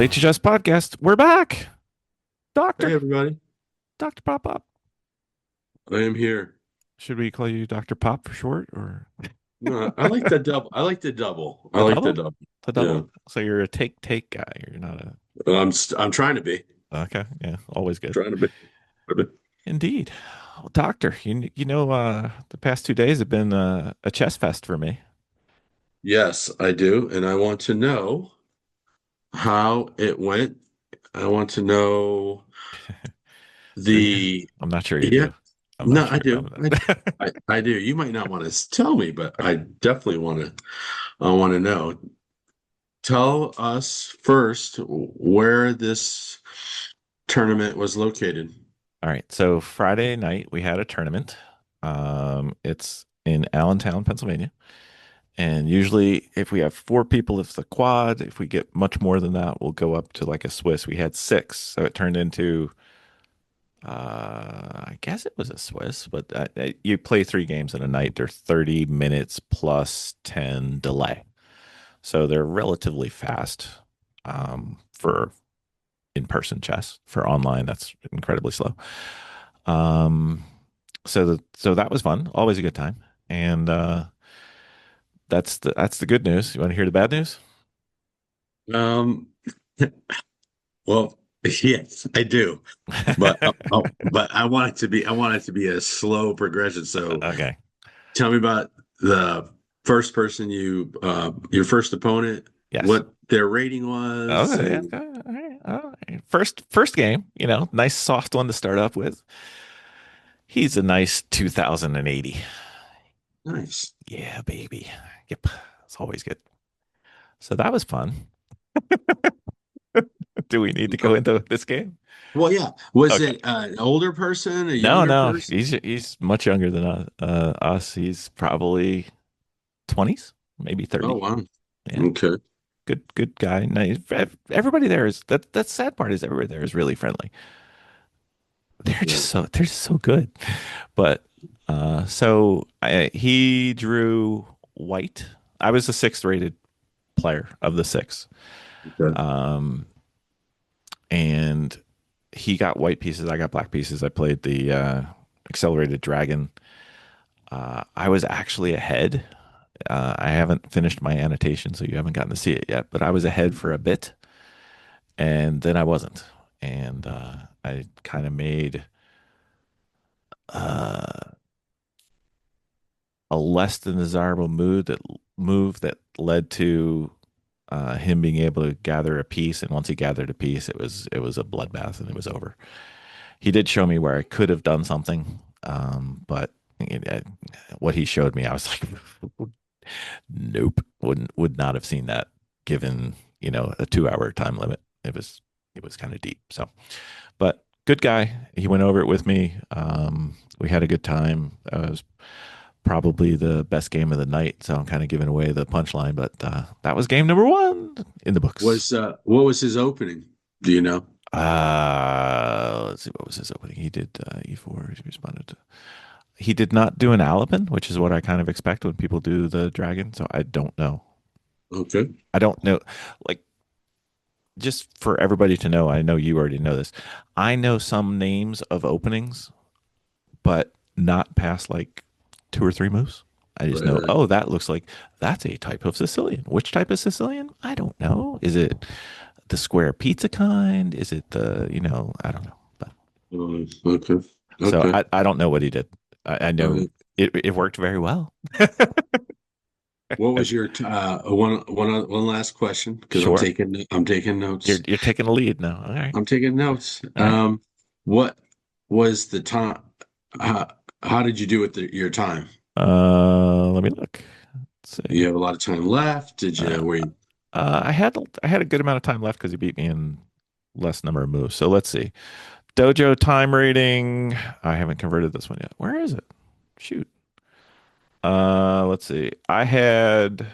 L2 Chess Podcast. We're back. Hey Doctor. everybody, Dr. Pop Up. I am here. Should we call you Dr. Pop for short or No, I like the double. I like the double. I the like the double? double. The Yeah, double? So you're a take guy. You're not a well, I'm trying to be. okay. Yeah, always good. Trying to be. Indeed. Well, doctor, the past 2 days have been a chess fest for me. Yes, I do, and I want to know how it went. I want to know Do you? the. I'm not sure you Yeah, do. I'm no, not I sure you do. know that. I do. You might not want to tell me, but I definitely want to. I want to know. Tell us first where this tournament was located. All right. So Friday night we had a tournament. It's in Allentown, Pennsylvania. And usually, if we have four people, it's the quad. If we get much more than that, we'll go up to like a Swiss. We had six, so it turned into, I guess it was a Swiss, but you play three games in a night. They're 30 minutes plus 10 delay. So they're relatively fast for in-person chess. For online, that's incredibly slow. Um, so that was fun. Always a good time. And that's the good news. You want to hear the bad news? Um, well, yes, I do. But I want it to be a slow progression. So Okay. tell me about the first person your first opponent, Yes. what their rating was, Okay. and Okay. All right. All right. First game, nice soft one to start off with. He's a nice 2080. nice. Yeah, baby. Yep. It's always good. So that was fun. Do we need to go into this game? Well, yeah. Was Okay. it an older person, a No, younger no. person? He's much younger than us. He's probably 20s, maybe Oh, 30. wow. Yeah. Okay. Good guy. Nice. Everybody there is that sad part is everybody there is really friendly. Yeah. They're just so good. But he drew white. I was the sixth rated player of the six. Okay. Um, and he got white pieces. I got black pieces. I played the accelerated dragon. I was actually ahead. I haven't finished my annotation, so you haven't gotten to see it yet. But I was ahead for a bit, and then I wasn't. And I kind of made uh, a less than desirable move that led to him being able to gather a piece. And once he gathered a piece, it was a bloodbath, and it was over. He did show me where I could have done something, but what he showed me, I was like, nope, would not have seen that given a 2 hour time limit. It was kind of deep. So, but good guy. He went over it with me. We had a good time. It was probably the best game of the night. So I'm kind of giving away the punchline, but that was game number one in the books. What was his opening? Do you know? Let's see, what was his opening? He did E4. He responded to. He did not do an Alapin, which is what I kind of expect when people do the dragon. So I don't know. Okay. I don't know. Like, just for everybody to know, I know you already know this. I know some names of openings, but not past like two or three moves. I just know, Right. oh, that looks like that's a type of Sicilian. Which type of Sicilian? I don't know. Is it the square pizza kind? Is it I don't know. But Okay. so Okay. I don't know what he did. I All know right. it worked very well. What was your one last question? Because Sure. I'm taking You're notes. you're taking a lead now. All right. I'm taking notes. All right. What was the time? How did you do with your time? Let me look. Let's You see. have a lot of time left. Did Uh, you wait? I had a good amount of time left because he beat me in less number of moves. So let's see. Dojo time rating. I haven't converted this one yet. Where is it? Shoot. Let's see. I had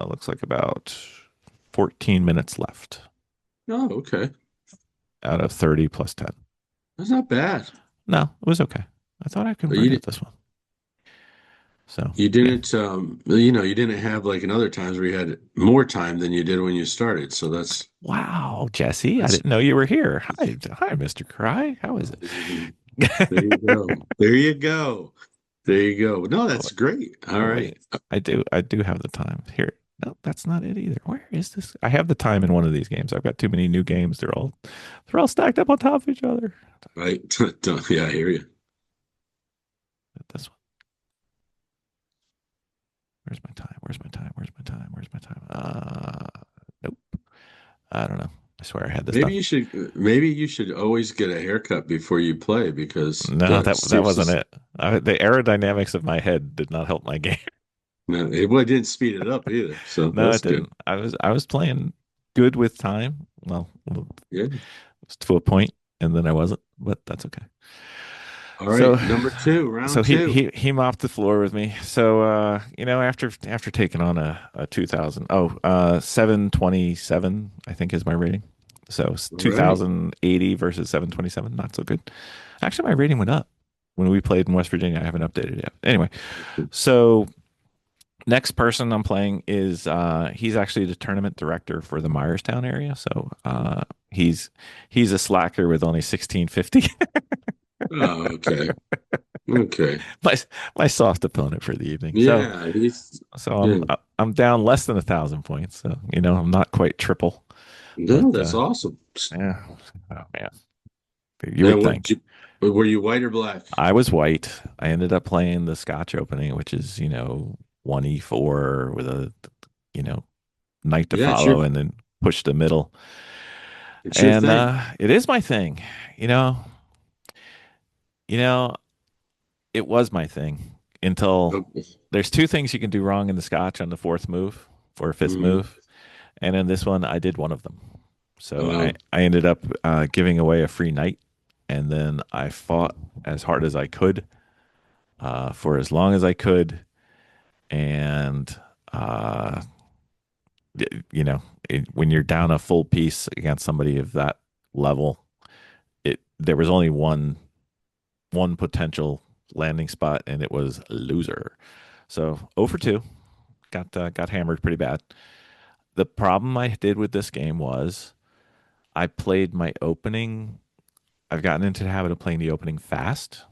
looks like about 14 minutes left Oh, okay. out of 30 plus 10. That's not bad. No, it was okay. I thought I But you converted did, this one. So You yeah. didn't, you didn't have like in other times where you had more time than you did when you started. So Wow, Jesse, I that's didn't know you were here. Hi, Mr. Cry. How is there you it? go. There you go. There you go. No, Oh, that's great. All oh, right. wait, I do have the time here. No, that's not it either. Where is this? I have the time in one of these games. I've got too many new games. They're all stacked up on top of each other. Right. Yeah, I hear you. This one. Where's my time? Where's my time? Where's my time? Where's my time? Nope. I don't know. I swear I had this Maybe done. you should always get a haircut before you play because No, the that wasn't seriously, it. The aerodynamics of my head did not help my game. no, it didn't speed it up either. So No, that's it good. didn't. I was playing good with time. Well, Yeah. to a point, and then I wasn't, but that's okay. All So right. Number two, so round he two. he he mopped the floor with me. So after taking on a 2000 727 I think is my rating. So All right. 2080 versus 727, not so good. Actually, my rating went up when we played in West Virginia. I haven't updated yet. Anyway, so next person I'm playing is he's actually the tournament director for the Myerstown area. So he's a slacker with only 1650. Oh, okay. Okay. my my soft opponent for the evening. So Yeah, he's so yeah. I'm down less than 1,000 points. So I'm not quite triple, but No, that's awesome. yeah. Oh man, you Now, would think. were you white or black? I was white. I ended up playing the Scotch opening, which is 1e4 with a you know knight to Yeah, follow, and then push the middle. it's your And thing. it is my thing. You know, you know, it was my thing until Okay. there's two things you can do wrong in the Scotch on the fourth move for a fifth Mhm. move. And in this one, I did one of them. So I, Uh, I ended up giving away a free knight. And then I fought as hard as I could for as long as I could. And, uh, you know, when you're down a full piece against somebody of that level, there was only one potential landing spot, and it was loser. So 0 for 2, got hammered pretty bad. The problem I did with this game was I played my opening. I've gotten into the habit of playing the opening fast,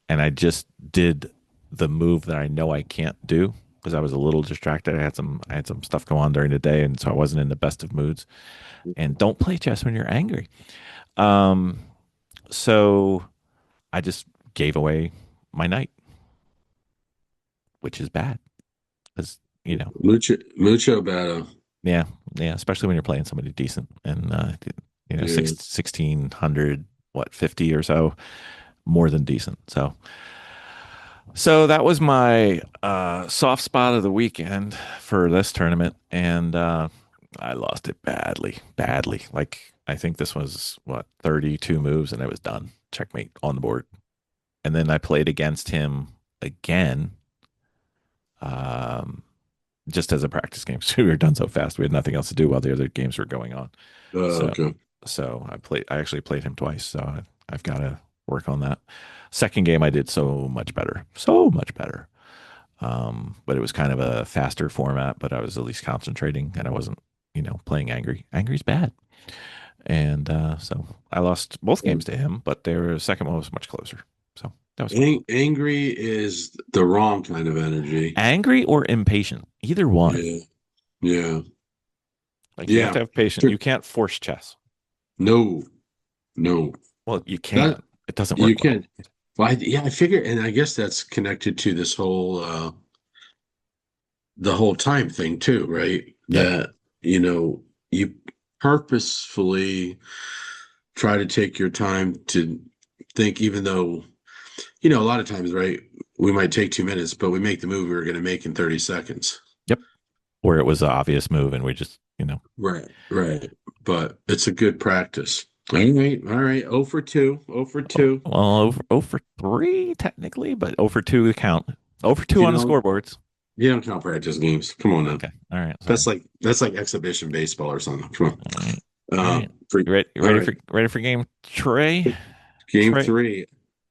and I just did the move that I know I can't do because I was a little distracted. I had some stuff go on during the day, and so I wasn't in the best of moods. And don't play chess when you're angry. Um, so I just gave away my knight, which is bad because mucho battle. yeah, yeah, especially when you're playing somebody decent and Yeah. 1600 what 50 or so more than decent. So that was my soft spot of the weekend for this tournament, and I lost it badly, badly. Like I think this was what 32 moves, and I was done. Checkmate on the board, and then I played against him again, um, just as a practice game. So we were done so fast, we had nothing else to do while the other games were going on. So Okay. so I actually played him twice, so I've got to work on that. Second game I did so much better, so much better. But it was kind of a faster format, but I was at least concentrating and I wasn't, playing angry. Angry's bad. And so I lost both games to him, but their second one was much closer. So that was fun. Angry is the wrong kind of energy. Angry or impatient, either one. Yeah. Yeah. Like you have to Yeah. have patience. Sure. You can't force chess. No. No. Well, you That can. It doesn't you work well. can. Well, yeah, I figure, and I guess that's connected to this whole the whole time thing too, right? Yep. That you purposefully try to take your time to think, even though a lot of times, right? We might take 2 minutes, but we make the move we were going to make in 30 seconds. Yep. Or it was an obvious move and we just, Right, right. But it's a good practice. All right, all right. 0 for 2, 0 for 2. well, over 3 technically, but over 2 to count. Over 2 You on the know, scoreboards. you don't count practice games. Come on now. Okay. All right. That's Sorry. like that's like exhibition baseball or something. Come All right. on. All right. For You ready, all ready right. for ready for game Trey? Game Trey. 3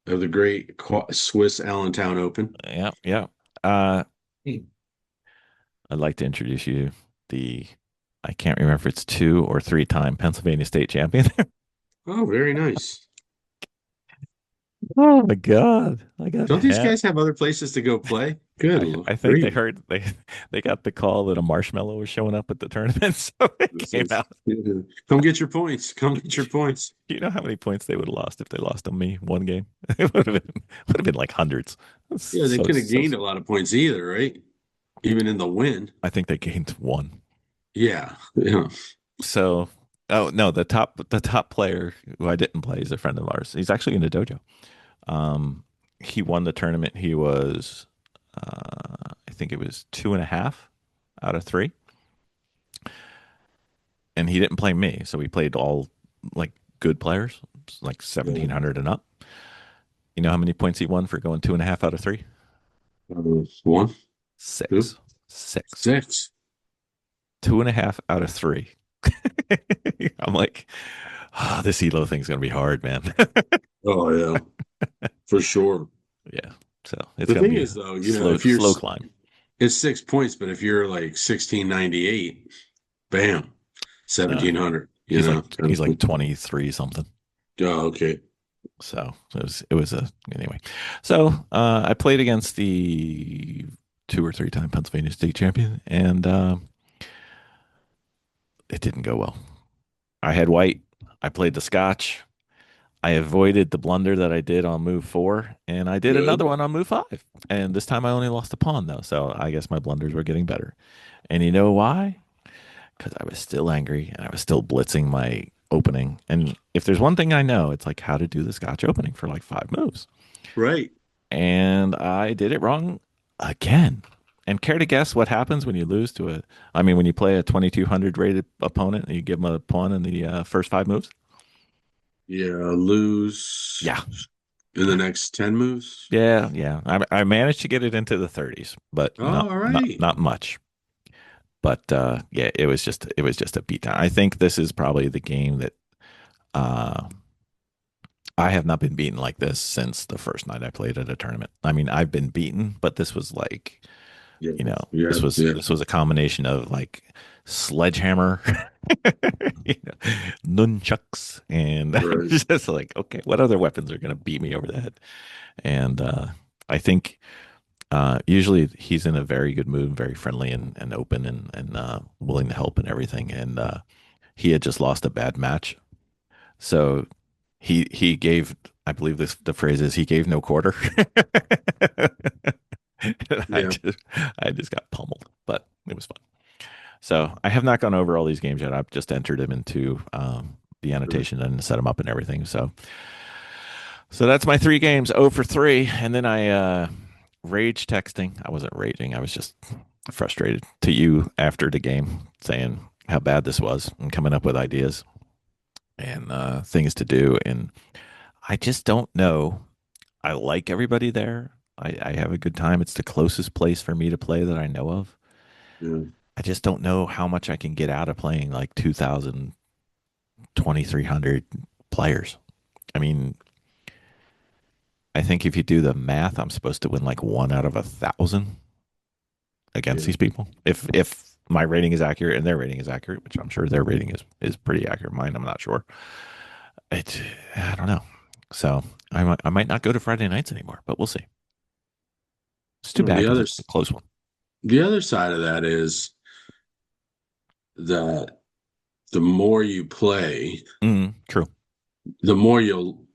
of the great Swiss Allentown Open. Yeah, yeah. Uh, I'd like to introduce you the I can't remember if it's two or three-time Pennsylvania state champion. Oh, very nice. Oh my God. I got Don't these hat. guys have other places to go play? Good I think they grief. heard they got the call that a marshmallow was showing up at the tournament, so it This came is, out. come get your points. Come get your points. You know how many points they would have lost if they lost on me one game? It would have been like hundreds. That's Yeah, they so could have so. gained a lot of points either, right? Even in the win. I think they gained one. Yeah. Yeah. So, oh no, the top player who I didn't play is a friend of ours. He's actually in the dojo. Um, he won the tournament. He was, I think it was 2.5 out of three, and he didn't play me. So we played all like good players, like Yeah. 1,700 and up. You know how many points he won for going 2.5 out of three? One, two, Six, six, six. 2.5 out of three. I'm like, oh, this Elo thing's gonna be hard, man. Oh, yeah, for sure. Yeah. So it's The gonna thing be a is, though, slow, if you're, slow climb. it's 6 points, but if you're like 1698, bam, Uh, 1700, he's like 23 something. Oh, okay. So it was a anyway. So I played against the two or three time Pennsylvania state champion, and it didn't go well. I had white. I played the Scotch. I avoided the blunder that I did on move four, and I did another Good. one on move five. And this time I only lost a pawn though, so I guess my blunders were getting better. And you know why? Because I was still angry and I was still blitzing my opening. And if there's one thing I know, it's like how to do the Scotch opening for like five moves. Right. And I did it wrong again. And care to guess what happens when you lose to when you play a 2,200 rated opponent and you give them a pawn in the first five moves? Yeah, lose Yeah. in the Yeah. next 10 moves. Yeah. Yeah. I managed to get it into the 30s, but Oh, all right. not much. But yeah, it was just a beatdown. I think this is probably the game that uh, I have not been beaten like this since the first night I played at a tournament. I mean, I've been beaten, but this was like, Yeah, you know, yeah, this was yeah. this was a combination of like sledgehammer, you know, nunchucks, and I'm Right. just like, okay, what other weapons are going to beat me over the head? And I think usually he's in a very good mood, very friendly and open and willing to help and everything. And he had just lost a bad match, so he gave, I believe the phrase is he gave no quarter. I Yeah. just I just got pummeled, but it was fun. So I have not gone over all these games yet. I've just entered them into the annotation and set them up and everything. So that's my three games. 0 for 3, and then I rage texting. I wasn't raging. I was just frustrated to you after the game, saying how bad this was and coming up with ideas and things to do. And I just don't know. I like everybody there. I have a good time. It's the closest place for me to play that I know of. Yeah. I just don't know how much I can get out of playing like 2,000, 2,300 players. I mean, I think if you do the math, I'm supposed to win like one out of 1,000 against Yeah. these people. If my rating is accurate and their rating is accurate, which I'm sure their rating is pretty accurate. Mine, I'm not sure. It, I don't know. So I might not go to Friday nights anymore, but we'll see. It's too Well, bad because it's a close one. the other side of that is that the more you play, True. the more we'll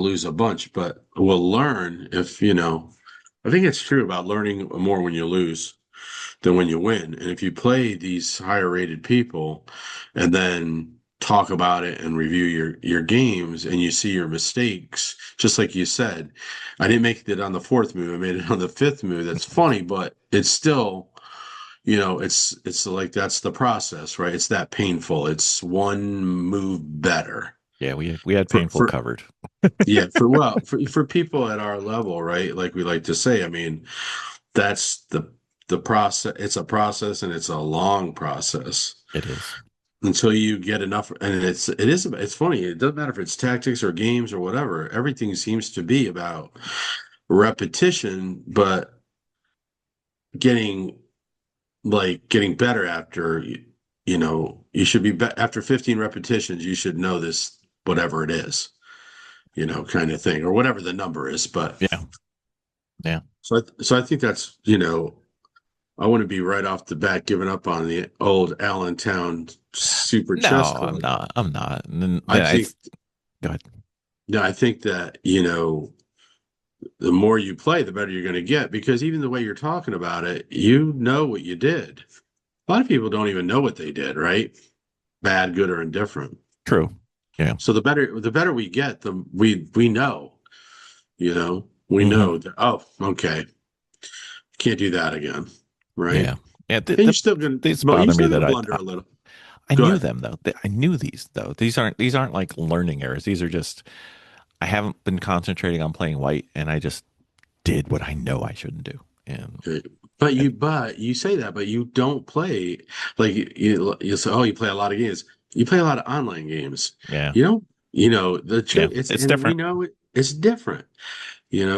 lose a bunch, but we'll learn if I think it's true about learning more when you lose than when you win. And if you play these higher rated people and then talk about it and review your games and you see your mistakes, just like you said, I didn't make it on the fourth move, I made it on the fifth move. That's funny, but it's still, it's like that's the process, right? It's that painful. It's one move better. Yeah, we had painful For covered. yeah, for people at our level, right? Like we like to say, I mean, that's the process. It's a process and it's a long process It is. until you get enough. And it's funny. It doesn't matter if it's tactics or games or whatever. Everything seems to be about repetition, but getting getting better after you should after 15 repetitions, you should know this, whatever it is, kind of thing, or whatever the number is. But Yeah. Yeah. so I think that's, I want to be right off the bat giving up on the old Allentown Super Chess No, I'm Club. not. I'm not. And I then think, go ahead. yeah, I think that, the more you play, the better you're going to get, because even the way you're talking about it, you know what you did. A lot of people don't even know what they did, right? Bad, good, or indifferent. True. Yeah. So the better we get, we know, we Hmm. know that, oh, okay, can't do that again, right? Yeah. Yeah. And These you're bother me still that gonna blunder a little. I Go knew ahead. them though. I knew these though. These aren't like learning errors. These are just I haven't been concentrating on playing white, and I just did what I know I shouldn't do. And Okay. But it, you say that, but you don't play like you say, oh, you play a lot of games. You play a lot of online games. yeah, You know, the yeah, trick it's it's and we different. know it's different.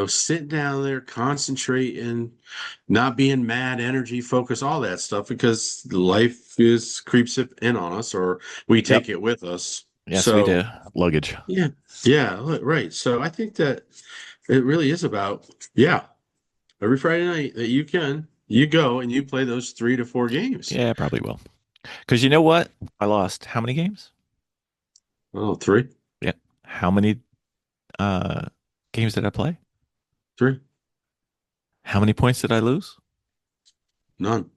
Sit down there, concentrate, and not being mad, energy, focus, all that stuff, because life is creeps it in on us, or we Yep. take it with us. Yes, we So do. Luggage. yeah, yeah, right. So I think that it really is about, yeah, every Friday night that you go and you play those 3 to 4 games. Yeah, probably will. Because you know what? I lost how many games? Oh, three, Yeah. How many uh games did I play? three, How many points did I lose? none,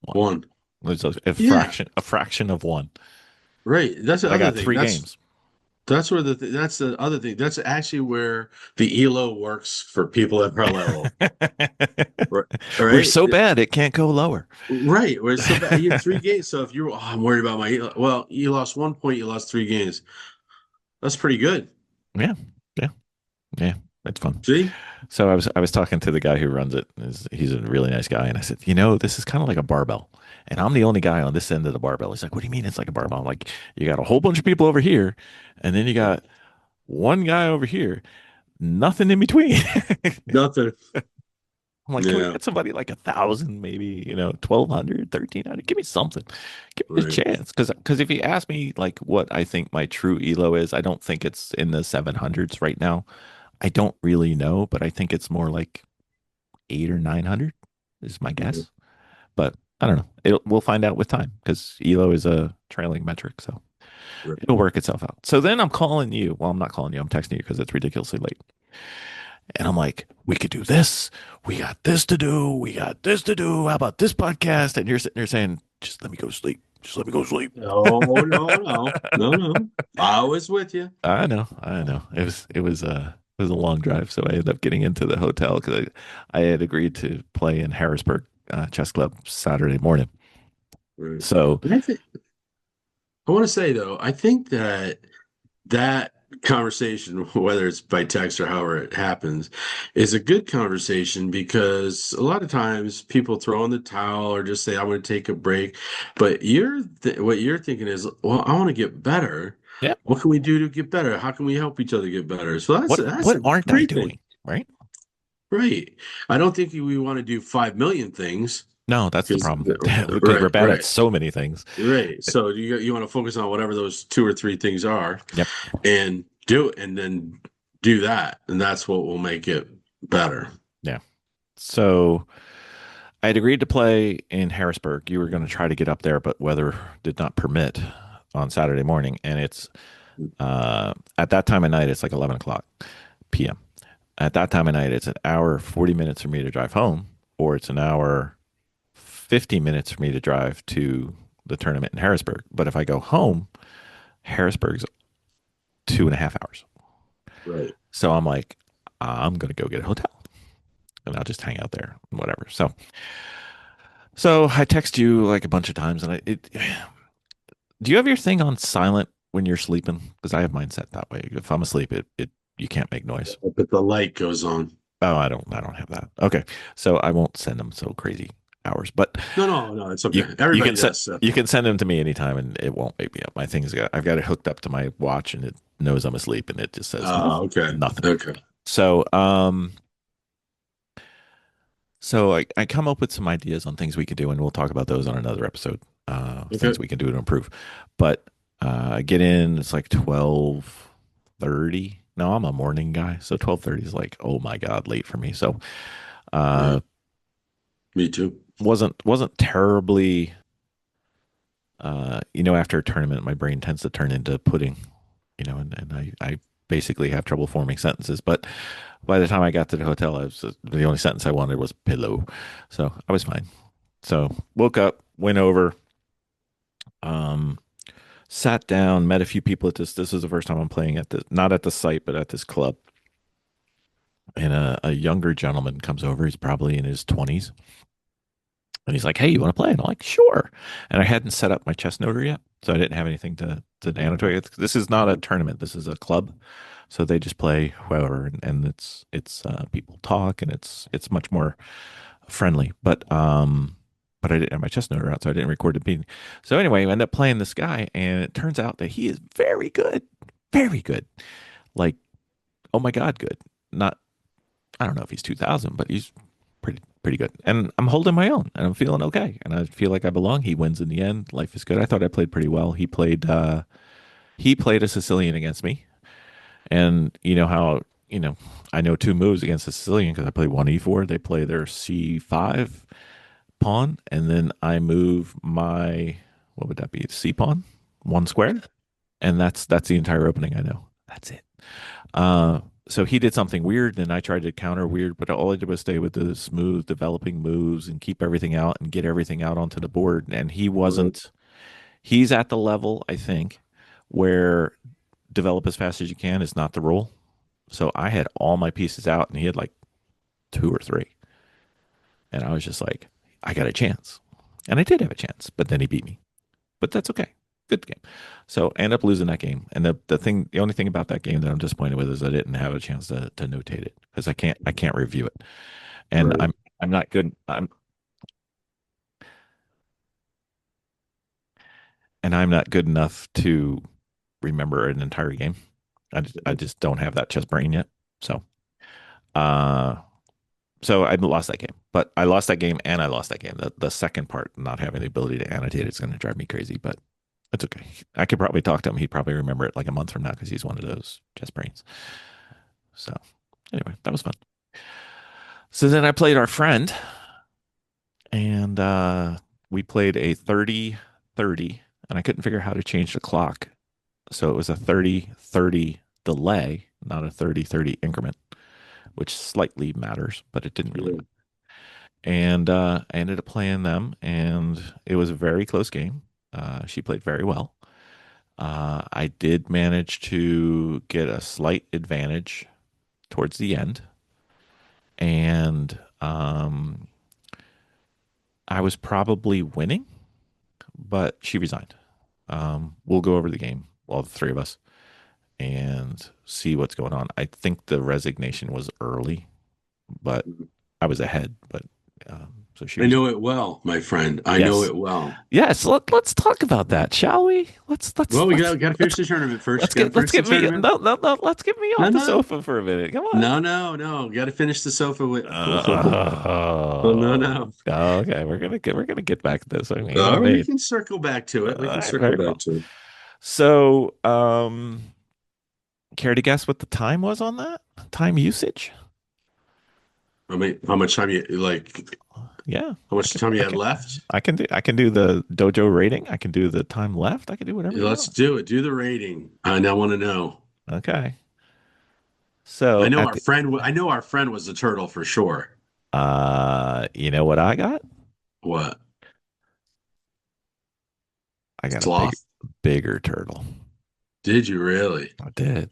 One. one. It was a Yeah, fraction of one. right. That's the But I other got thing. three games. That's where that's the other thing. That's actually where the ELO works for people at our level. Right. We're Right. so bad it can't go lower. Right. Where it's so bad. You have 3 games. So if you're, oh, I'm worried about my ELO. Well, you lost 1 point, you lost 3 games. That's pretty good. Yeah. Yeah. Yeah. It's fun. See? So I was talking to the guy who runs it. He's a really nice guy, and I said, this is kind of like a barbell, and I'm the only guy on this end of the barbell. He's like, what do you mean it's like a barbell? I'm like, you got a whole bunch of people over here, and then you got one guy over here, nothing in between. Nothing. I'm like, can we Yeah. get somebody like 1,000, maybe 1,200, 1,300? Give me something. Give me a Right. chance. Because if you ask me like what I think my true elo is, I don't think it's in the 700s right now. I don't really know, but I think it's more like 800 or 900 is my Mhm. guess. But I don't know. We'll find out with time because elo is a trailing metric, so Right. it'll work itself out. So then I'm calling you. Well, I'm not calling you. I'm texting you because it's ridiculously late. And I'm like, we could do this. We got this to do. We got this to do. How about this podcast? And you're sitting there saying, just let me go to sleep. Just let me go to sleep. No, no, no, no, no. I was with you. I know. I know. It was a long drive, so I ended up getting into the hotel because I had agreed to play in Harrisburg Chess Club Saturday morning. Right. So And I want to say though, I think that conversation, whether it's by text or however it happens, is a good conversation, because a lot of times people throw in the towel or just say, "I'm going to take a break," but what you're thinking is, "Well, I want to get better. yeah, What can we do to get better? How can we help each other get better?" So that's what a aren't I great thing, doing? Right? right? I don't think we want to do 5 million things, No, that's the because problem because we're right, bad at right. so many things. Right. So you want to focus on whatever those 2 or 3 things are, Yep. and do it, and then do that, and that's what will make it better. Yeah. So I had agreed to play in Harrisburg. You were going to try to get up there, but weather did not permit on Saturday morning. And it's at that time of night, it's like 11 o'clock p.m. At that time of night, it's an hour, 40 minutes for me to drive home, or it's an hour, 50 minutes for me to drive to the tournament in Harrisburg. But if I go home, Harrisburg's 2.5 hours. Right. So I'm like, I'm going to go get a hotel and I'll just hang out there, whatever. So I text you like a bunch of times, and do you have your thing on silent when you're sleeping? Because I have mine set that way. If I'm asleep, it you can't make noise. But the light goes on. Oh, I don't have that. Okay, so I won't send them so crazy hours, but No, no, no, it's you okay. you Everybody can set does. So. you can send them to me anytime, and it won't wake me up. I've got it hooked up to my watch, and it knows I'm asleep, and it just says Okay. nothing. Okay. So So I come up with some ideas on things we could do, and we'll talk about those on another episode. Okay. Things we can do to improve. But I get in, it's like 12:30. No, I'm a morning guy, so 12:30 is like, oh my God, late for me. So Yeah, uh me too. wasn't terribly after a tournament, my brain tends to turn into pudding, and I basically have trouble forming sentences. But by the time I got to the hotel, the only sentence I wanted was pillow. So I was fine. So woke up, went over, um, sat down, met a few people at this. This is the first time I'm playing at the not at the site, but at this club. And a younger gentleman comes over. He's probably in his 20s. And he's like, "Hey, you want to play?" And I'm like, "Sure." And I hadn't set up my chess noter yet, so I didn't have anything to annotate. This is not a tournament. This is a club, so they just play whoever, and it's people talk, and it's much more friendly. But I didn't have my chess noter out, so I didn't record the meeting. So anyway, I ended up playing this guy, and it turns out that he is very good. Like, oh my God, good. Not I don't know if he's 2000, but he's pretty good. And I'm holding my own and I'm feeling okay. And I feel like I belong. He wins in the end. Life is good. I thought I played pretty well. He played a Sicilian against me. And you know how, I know two moves against a Sicilian because I play one E4. They play their C5 pawn, and then I move my what would that be? C pawn, one square. And that's the entire opening I know. That's it. So he did something weird, and I tried to counter weird, but all I did was stay with the smooth developing moves and keep everything out and get everything out onto the board. And he Right. wasn't, he's at the level, I think, where develop as fast as you can is not the rule. So I had all my pieces out, and he had like two or three. And I was just like, I got a chance. And I did have a chance, but then he beat me. But that's okay. Good game. So I end up losing that game. And the only thing about that game that I'm disappointed with is I didn't have a chance to notate it because I can't review it. And Right. I'm not good. I'm not good enough to remember an entire game. I just don't have that chess brain yet. So uh so I lost that game. But I lost that game and I lost that game. The second part, not having the ability to annotate, it's going to drive me crazy. But it's okay. I could probably talk to him. He'd probably remember it like a month from now because he's one of those chess brains. So anyway, that was fun. So then I played our friend, and we played a 30-30, and I couldn't figure out how to change the clock. So it was a 30-30 delay, not a 30-30 increment, which slightly matters, but it didn't really Yeah. matter. And I ended up playing them, and it was a very close game. She played very well. I did manage to get a slight advantage towards the end, and I was probably winning, but she resigned. We'll go over the game, all the three of us, and see what's going on. I think the resignation was early, but I was ahead. But so she I resigned. know it well, my friend. I know Yes, it well. yes. Let's talk about that, shall we? Let's Well, let's we let's got to let's finish the tournament first. let's Got to get let's finish the get me tournament. no no no. Let's get me No, off the no, sofa for a minute. Come on. no. Got to finish the sofa with. Oh, no, Oh, no. okay. We're gonna get back to this. I mean, you know All right, we me. can circle back to it. We All can right, circle very back well. to it. So, care to guess what the time was on that? Time usage? I mean, how much time you like? Yeah, How I much can, time you I had can, left? I can do the dojo rating. I can do the time left. I can do whatever Yeah, you let's want. do it. Do the rating. I now want to know. Okay. So at the, I know our friend was a turtle for sure. you know what I got? What? I got a Sloth? bigger turtle. Did you really? I did.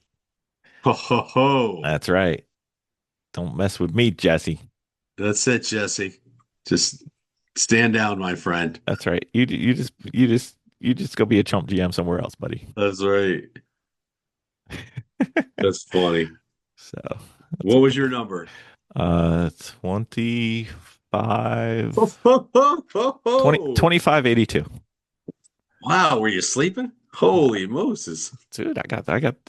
Ho ho ho. That's right. Don't mess with me, Jesse. That's it, Jesse. Just stand down, my friend. That's right. You just go be a chump GM somewhere else, buddy. That's right. That's funny. So that's What was okay. your number? 25, Ho, ho, ho, ho, 20, ho. 2582. Wow, were you sleeping? Holy Moses. Dude,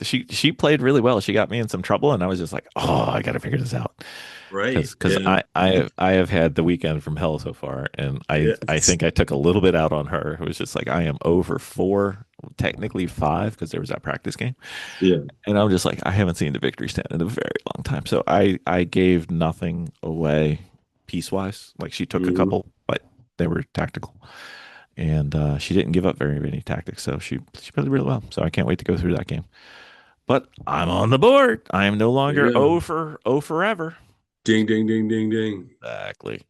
she played really well. She got me in some trouble, and I was just like, oh, I got to figure this out. Right. Because Yeah. I have had the weekend from hell so far, and Yeah. I think I took a little bit out on her. It was just like I am over four, technically five, because there was that practice game, Yeah. and I'm just like I haven't seen the victory stand in a very long time. So I gave nothing away piece wise. Like she took a Hmm. couple, but they were tactical, and she didn't give up very many tactics. So she played really well. So I can't wait to go through that game. But I'm on the board. I am no longer Yeah. O for O forever. Ding, ding, ding, ding, ding. Exactly.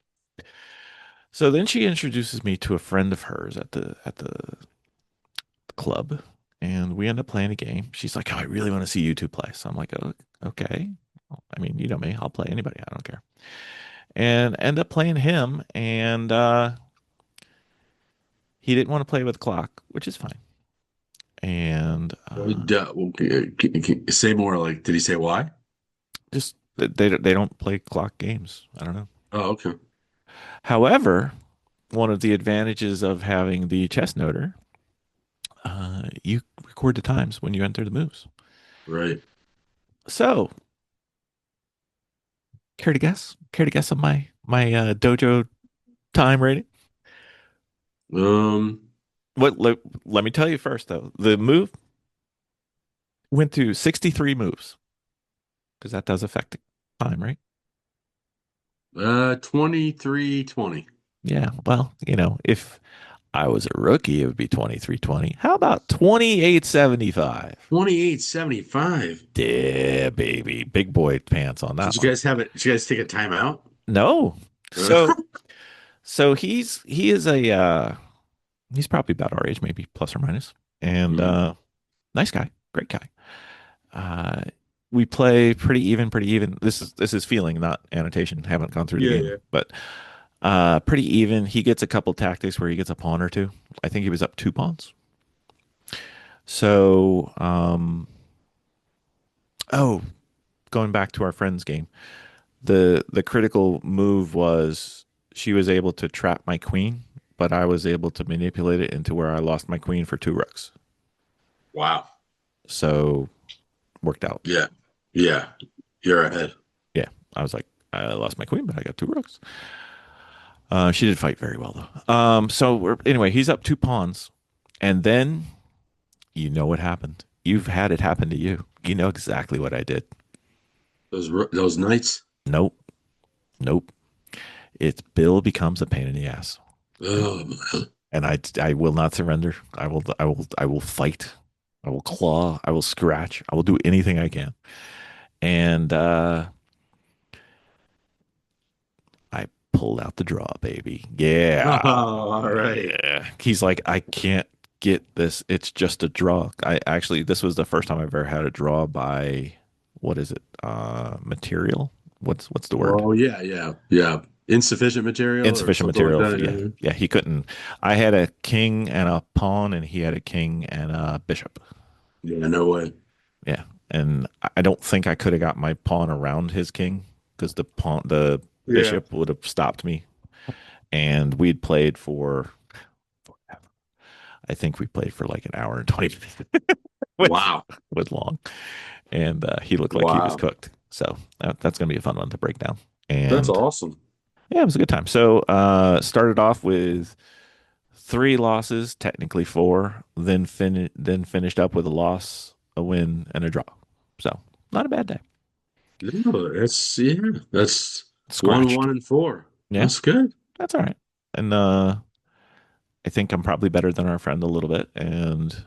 So then she introduces me to a friend of hers at the club, and we end up playing a game. She's like, "Oh, I really want to see you two play." So I'm like, "Oh, okay." Well, I mean, you know me. I'll play anybody. I don't care. And end up playing him, and he didn't want to play with the clock, which is fine. And Say more. Like, did he say why? just they don't play clock games. I don't know. Oh, okay. However, one of the advantages of having the chess noter, you record the times when you enter the moves. Right. So, care to guess? Care to guess on my dojo time rating? Um, What? Let me tell you first, though. The move went through 63 moves because that does affect the time, right? 23-20. Yeah. Well, if I was a rookie, it would be 23-20. How about 28-75? 28-75. Yeah, baby. Big boy pants on that one. Did you guys take a timeout? No. Uh, So he is a he's probably about our age, maybe plus or minus. And mm, nice guy, great guy. Uh, we play pretty even. This is feeling, not annotation. Haven't gone through the yeah, game, yeah. but pretty even. He gets a couple tactics where he gets a pawn or two. I think he was up two pawns. So, oh, going back to our friend's game, the critical move was she was able to trap my queen, but I was able to manipulate it into where I lost my queen for two rooks. Wow. So worked out. Yeah. Yeah. You're ahead. Yeah, I was like, I lost my queen, but I got two rooks. She did fight very well though. Anyway, he's up two pawns, and then you know what happened. You've had it happen to you. You know exactly what I did. Those nights. Nope, nope. It's Bill becomes a pain in the ass, and Oh, man. I will not surrender. I will fight. I will claw. I will scratch. I will do anything I can. And I pulled out the draw, baby. Oh, Yeah. all right. Yeah. He's like, I can't get this. It's just a draw. I actually, this was the first time I've ever had a draw by, what is it? Material? What's the word? Oh, yeah, yeah, yeah. Insufficient material or Insufficient something like material. that. Yeah. Yeah. Yeah. He couldn't. I had a king and a pawn, and he had a king and a bishop. Yeah, no way. Yeah. And I don't think I could have got my pawn around his king because the Yeah. bishop would have stopped me. And we'd played for, I think we played for like an hour and 20 minutes, which Wow. was long. And he looked like he was Wow. cooked. So that's going to be a fun one to break down. That's And awesome. yeah, it was a good time. So started off with three losses, technically four, then finished up with a loss, a win, and a draw. So not a bad day. No, that's one, Scratched. 1, and 4. Yeah, That's good. that's all right. And I think I'm probably better than our friend a little bit, and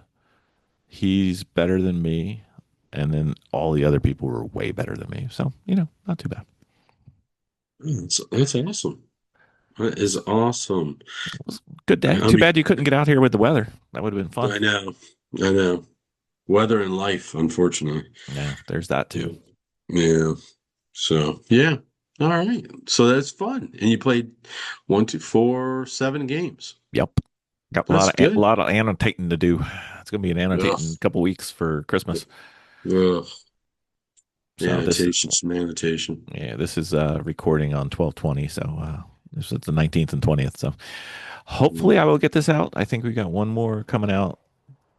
he's better than me. And then all the other people were way better than me. So, not too bad. That's awesome. That is awesome. It was a good day. I Too mean, bad you couldn't get out here with the weather. That would have been fun. I know, I know. Weather and life, unfortunately. Yeah, there's that Yeah. too. Yeah. So, yeah. All right. So that's fun. And you played 1, 2, 4, 7 games. Yep. Got That's a good. lot of annotating to do. It's gonna be an Ugh. annotating couple weeks for Christmas. Ugh. So Annotation, some annotation. this is recording on 12/20. So this is the 19th and 20th. So hopefully I will get this out. I think we got one more coming out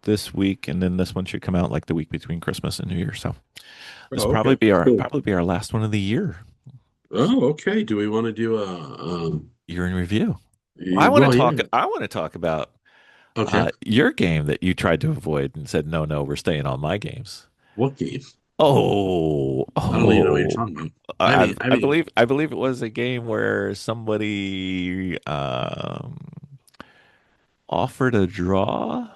this week, and then this one should come out like the week between Christmas and New Year. So this will Oh, okay. Cool. probably be our last one of the year. Oh, okay. Do we want to do You're in review. Well, I want to well, talk. yeah. I want to talk about Okay. your game that you tried to avoid and said, no, no, we're staying on my games. What game? Oh, I don't even know what you're oh. talking about. I, I I mean, believe I believe it was a game where somebody offered a draw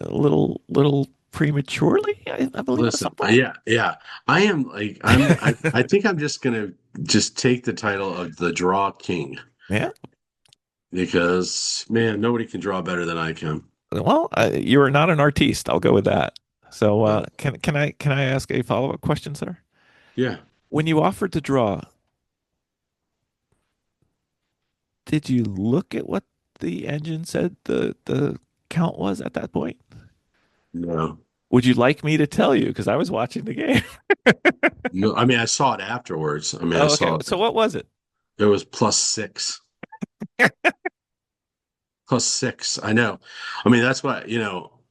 a little prematurely. I believe it was listen, something like yeah. I am like I that. think I'm just gonna just take the title of the Draw King Yeah. because man, nobody can draw better than I can. Well, you are not an artiste. I'll go with that. So, Uh, can I ask a follow-up question, sir? yeah. When you offered to draw, did you look at what the engine said the count was at that point? No. Would you like me to tell you? Because I was watching the game. No, I mean I saw it afterwards. I mean I Oh, okay. saw So it. what was it? It was +6. +6. I know. I mean that's what,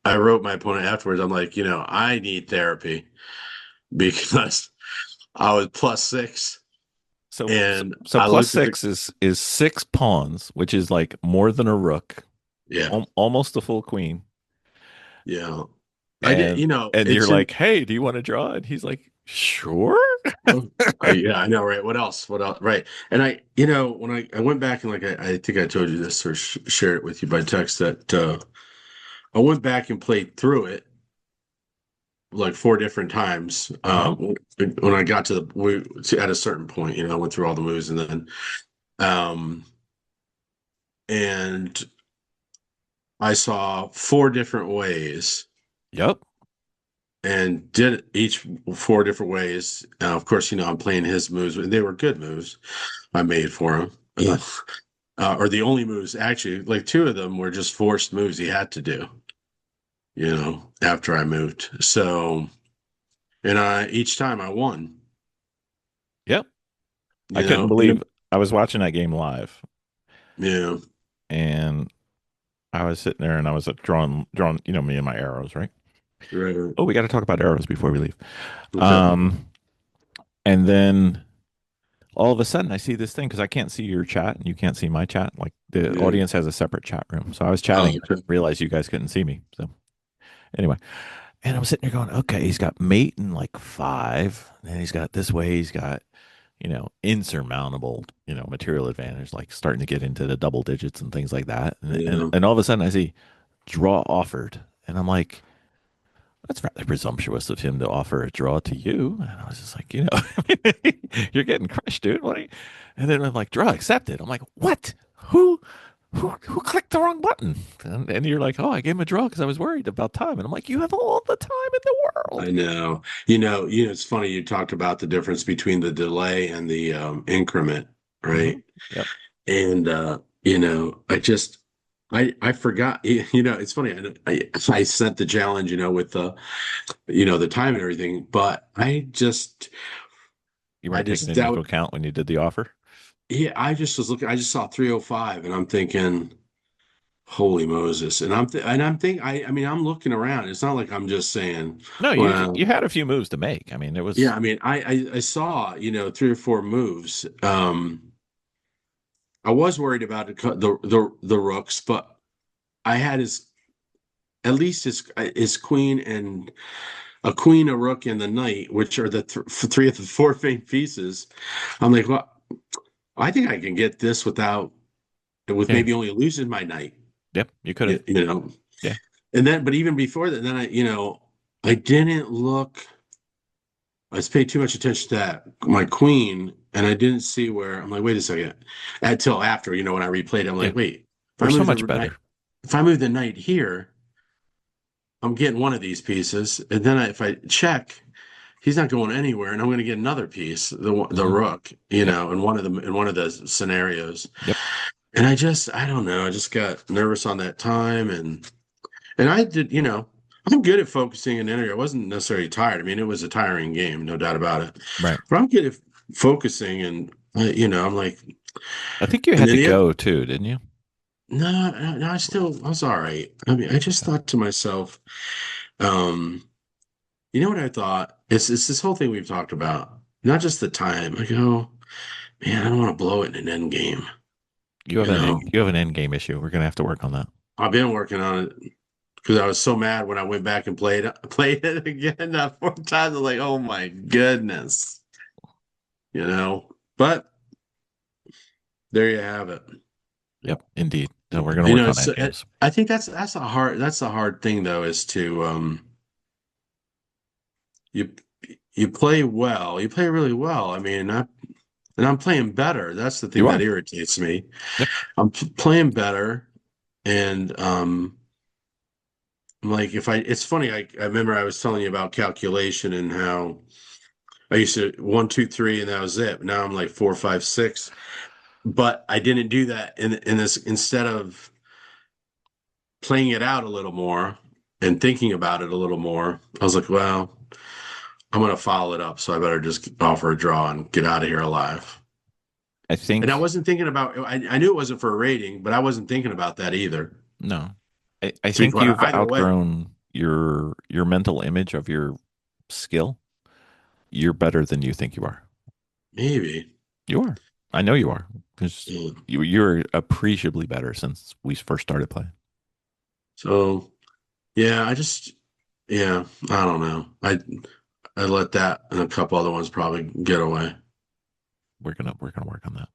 I wrote my opponent afterwards. I'm like, I need therapy because I was +6 and So I plus looked at the six is six pawns, which is like more than a rook, yeah, almost a full queen. yeah. I did, And you're it's in like, hey, do you want to draw? And he's like, sure. oh, yeah, I know, right? What else? What else? Right. And when I went back and like I think I told you this or shared it with you by text that I went back and played through it like 4 different times. Uh-huh. When I got to at a certain point, I went through all the moves and then um and I saw 4 different ways Yep. and did each 4 different ways. Of course, I'm playing his moves. They were good moves I made for him. Or the only moves, actually, like 2 of them were just forced moves he had to do, after I moved. So, and each time I won, Yep. I you couldn't know, and believe I was watching that game live yeah, and I was sitting there and I was drawing, me and my arrows, right? right, Oh, we got to talk about arrows before we leave. okay, Um, and then all of a sudden I see this thing because I can't see your chat and you can't see my chat. Like the yeah, audience has a separate chat room. So I was oh, chatting and I okay, realized you guys couldn't see me. So anyway, and I'm sitting there going, okay, he's got mate in like five. And then he's got this way, he's got, insurmountable, material advantage, like starting to get into the double digits and things like that. And, and, yeah, and all of a sudden I see draw offered. And I'm like, that's rather presumptuous of him to offer a draw to you. And I was just like, you're getting crushed, dude. What are you? And then I'm like, draw accepted. I'm like, what? Who? Who clicked the wrong button? And you're like, oh, I gave him a draw because I was worried about time. And I'm like, you have all the time in the I world. know. It's funny you talked about the difference between the delay and the increment, Hmm. right? Yep. And I forgot. It's funny. I sent the challenge, with the time and everything, but You I weren't taking just it that into was, account when you did the offer. yeah, I just was looking. I just saw 305, and I'm thinking, holy Moses! I mean, I'm looking around. It's not like I'm just saying, No, well, you had a few moves to make. I mean, it yeah. was I mean, I saw 3 or 4 moves. I was worried about the rooks, but I had at least his queen and a queen, a rook, and the knight, which are the 3 of the 4 main pieces. I'm like, well, I think I can get this with yeah, maybe only losing my knight, yep. You could you, have, you know. yeah, And then, but even before that, then I didn't look. I just paid too much attention to that my queen, and I didn't see where I'm like, wait a second. Until after, when I replayed, I'm yeah. like, wait, if I We're so move the much knight, better. if I move the knight here, I'm getting one of these pieces, and then if I check, he's not going anywhere, and I'm going to get another piece, the Hmm. rook, Yep, in one of the scenarios. yep. And I don't know, I just got nervous on that time, and I did, I'm good at focusing in energy. I wasn't necessarily tired. I mean, it was a tiring game, no doubt about it. Right. But I'm good at focusing, and I'm like, I think you and had then to the other, go too, didn't you? no, no, I was all right. I mean, I just thought to myself, um, you know what I thought? It's this whole thing we've talked about, not just the time. I go. man, I don't want to blow it in an end game. You know, You have an end game issue. We're gonna have to work on that. I've been working on it because I was so mad when I went back and played it again that 4 times. I was like, oh my goodness, you know. But there you have it. Yep, indeed. So we're gonna You work know, on so end games. I think that's a hard thing though, is to you you play well, you play really well. I mean, and I'm playing better. That's the thing You that are. irritates me. Yep. I'm playing better, and I'm like if I, it's funny. I remember I was telling you about calculation and how I used to 1, 2, 3, and that was it. Now I'm like 4, 5, 6. But I didn't do that in this. Instead of playing it out a little more and thinking about it a little more, I was like, well, I'm gonna follow it up, so I better just offer a draw and get out of here alive. I And I think wasn't thinking about. I knew it wasn't for a rating, but I wasn't thinking about that either. no. I To be think quite you've either way, outgrown your mental image of your skill. You're better than you think you are. maybe. You are. I know you are because Yeah. you're appreciably better since we first started playing. So yeah, yeah, I don't know. I let that and a couple other ones probably get away. We're gonna work on that.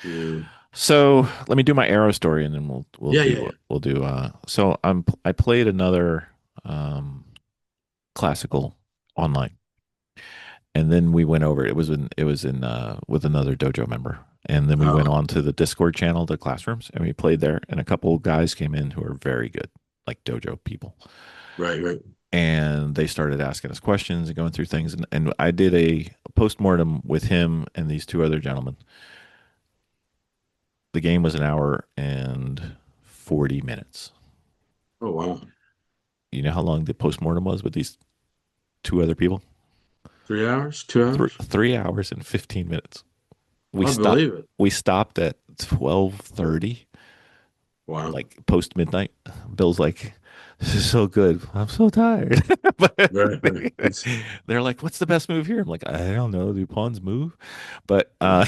Yeah, So let me do my arrow story, and then yeah, yeah, yeah. we'll do. So I played another um, classical online, and then we went over. It was in with another dojo member, and then we went Oh, on to the Discord channel, the classrooms, and we played there. And a couple guys came in who are very good, like dojo people, right, right. and they started asking us questions and going through things. And I did a postmortem with him and these two other gentlemen. The game was an hour and 40 minutes. Oh wow, You know how long the postmortem was with these two other people? 3 hours, 2 hours. 3 hours and 15 minutes. We I stopped. believe it. We stopped at 12:30, Wow. like post midnight. Bill's like, "This is so good. I'm so tired." But Right, right. they're like, "What's the best move here?" I'm like, "I don't know. Dupon's move," but Yeah.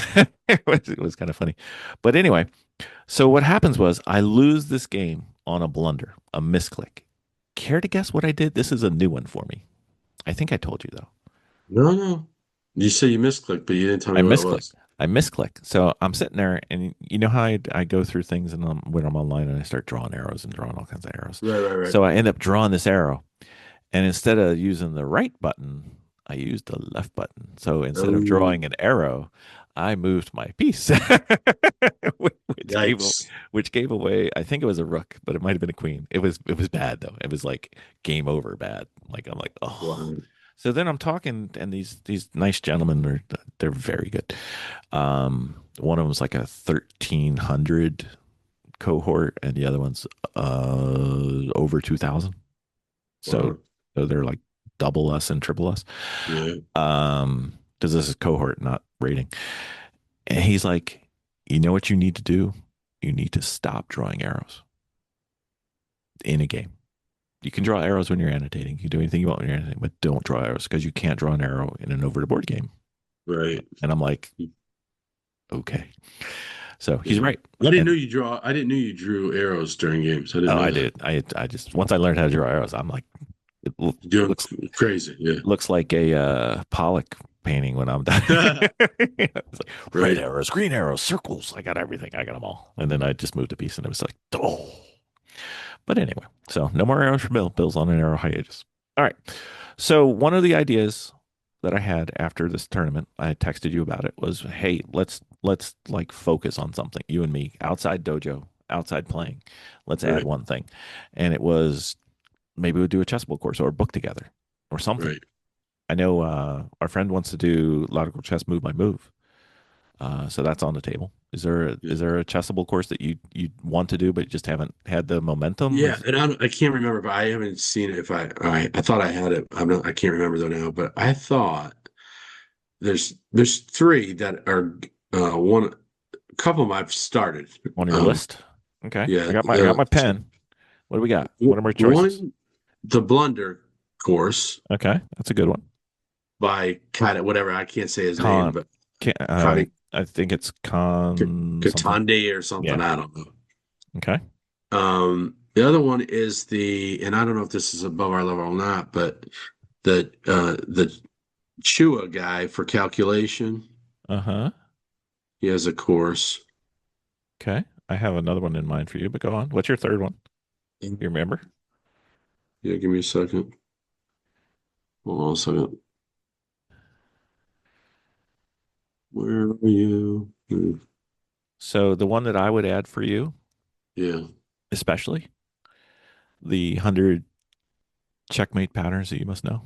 it was kind of funny. But anyway, so what happens was I lose this game on a blunder, a misclick. Care to guess what I did? This is a new one for me. I think I told you though. No, no. You say you misclicked, but you didn't tell I me what it misclicked. was. I misclick. So I'm sitting there, and you know how I go through things, and when I'm online, and I start drawing arrows and drawing all kinds of arrows. Right, right, right. So I end up drawing this arrow, and instead of using the right button, I used the left button. So instead of Oh, drawing an arrow, I moved my piece, which yikes. which gave away. I think it was a rook, but it might have been a queen. It was bad though. It was like game over bad. Like I'm like, oh. Wow. So then I'm talking, and these nice gentlemen are they're very good. One of them was like a 1300 cohort, and the other one's over 2000. So, Wow. so they're like double us and triple us. Yeah. Because this is cohort, not rating. And he's like, you know what you need to do? You need to stop drawing arrows in a game. You can draw arrows when you're annotating. You can do anything you want when you're annotating, but don't draw arrows because you can't draw an arrow in an over the board game. Right. And I'm like, okay. So he's Yeah. right. I And didn't know you drew arrows during games. I didn't oh, know I that. did. I just once I learned how to draw arrows, I'm like, it You're doing looks crazy. Yeah. looks like a Pollock painting when I'm done. It's like red Right. arrows, green arrows, circles. I got everything. I got them all. And then I just moved a piece, and it was like, oh. But anyway, so no more arrows for Bill. Bill's on an arrow hiatus. All right. So one of the ideas that I had after this tournament, I texted you about it, was, hey, let's like focus on something. You and me, outside dojo, outside playing. Let's add Right. one thing. And it was maybe we'll do a chessboard course or a book together or something. Right. I know our friend wants to do logical chess move by move. So that's on the table. Yeah. Is there a chessable course that you want to do but just haven't had the momentum? Yeah, and I can't remember, but I haven't seen it. If I thought I had it. I can't remember though now. But I thought there's three that are one. A couple of them I've started. On your Um, list? Okay, yeah, I got my pen. What do we got? What are my choices? one, the Blunder course Okay, that's a good one. by kind of whatever, I can't say his name, Con but Connie I think it's con something. Katande or something. Yeah. I don't know. Okay. The other one is and I don't know if this is above our level or not, but the Chua guy for calculation. Uh-huh. He has a course. Okay. I have another one in mind for you, but go on. What's your third one? You remember? Yeah, give me a second. Hold on a second. Where are you? So the one that I would add for you, Yeah. especially the 100 checkmate patterns that you must know.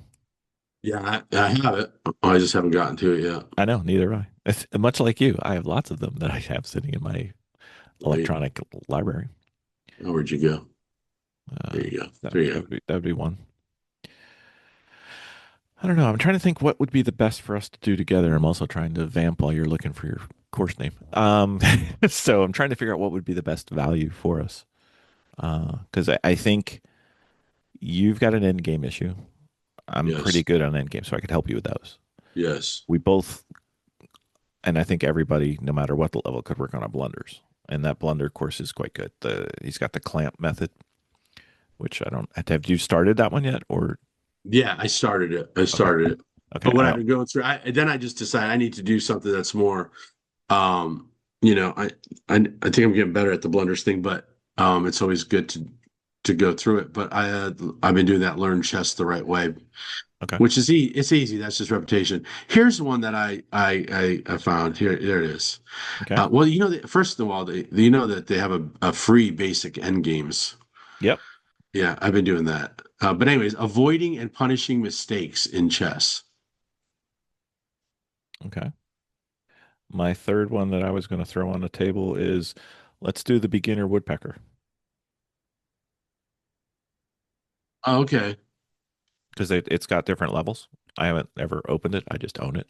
Yeah, I have it. I just haven't gotten to it yet. I know, neither have I. It's much like you. I have lots of them that I have sitting in my Right. electronic library. Oh, where'd you go? Uh, There you go. that There you go. that would be one. I don't know. I'm trying to think what would be the best for us to do together. I'm also trying to vamp while you're looking for your course name. So I'm trying to figure out what would be the best value for us. Because I think you've got an end game issue. I'm pretty Yes. good on end game, so I could help you with those. Yes. We both, and I think everybody, no matter what the level, could work on our blunders. And that blunder course is quite good. He's got the clamp method, which I don't have you started that one yet, or Yeah, I started it. I okay, started it. okay. But what I've been going through, then I just decided I need to do something that's more, um, you know, I think I'm getting better at the blunders thing, but it's always good to go through it. But I've been doing that learn chess the right way, Okay, which is it's easy. That's just repetition. Here's one that I found here. There it is. okay, Well, first of all, you know that they have a free basic end games. yep, Yeah, I've been doing that. But anyways, avoiding and punishing mistakes in chess. okay. My third one that I was going to throw on the table is let's do the beginner woodpecker Oh, okay. because it's got different levels. I haven't ever opened it. I just own it,